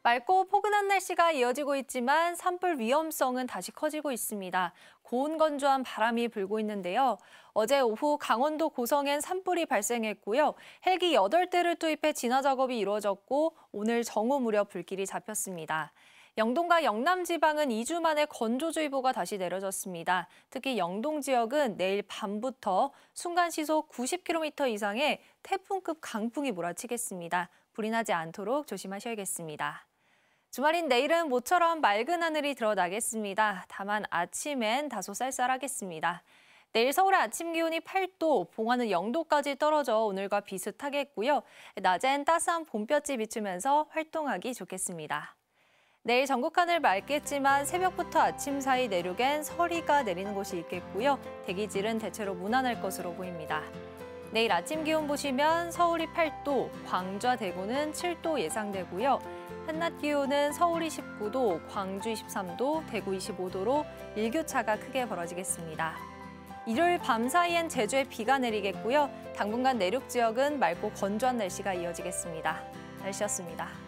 맑고 포근한 날씨가 이어지고 있지만 산불 위험성은 다시 커지고 있습니다. 고온건조한 바람이 불고 있는데요. 어제 오후 강원도 고성엔 산불이 발생했고요. 헬기 8대를 투입해 진화 작업이 이루어졌고 오늘 정오 무렵 불길이 잡혔습니다. 영동과 영남 지방은 2주 만에 건조주의보가 다시 내려졌습니다. 특히 영동 지역은 내일 밤부터 순간 시속 90km 이상의 태풍급 강풍이 몰아치겠습니다. 불이 나지 않도록 조심하셔야겠습니다. 주말인 내일은 모처럼 맑은 하늘이 드러나겠습니다. 다만 아침엔 다소 쌀쌀하겠습니다. 내일 서울의 아침 기온이 8도, 봉화는 0도까지 떨어져 오늘과 비슷하겠고요. 낮엔 따스한 봄볕이 비추면서 활동하기 좋겠습니다. 내일 전국 하늘 맑겠지만 새벽부터 아침 사이 내륙엔 서리가 내리는 곳이 있겠고요. 대기질은 대체로 무난할 것으로 보입니다. 내일 아침 기온 보시면 서울이 8도, 광주와 대구는 7도 예상되고요. 한낮 기온은 서울이 19도, 광주 23도, 대구 25도로 일교차가 크게 벌어지겠습니다. 일요일 밤 사이엔 제주에 비가 내리겠고요. 당분간 내륙 지역은 맑고 건조한 날씨가 이어지겠습니다. 날씨였습니다.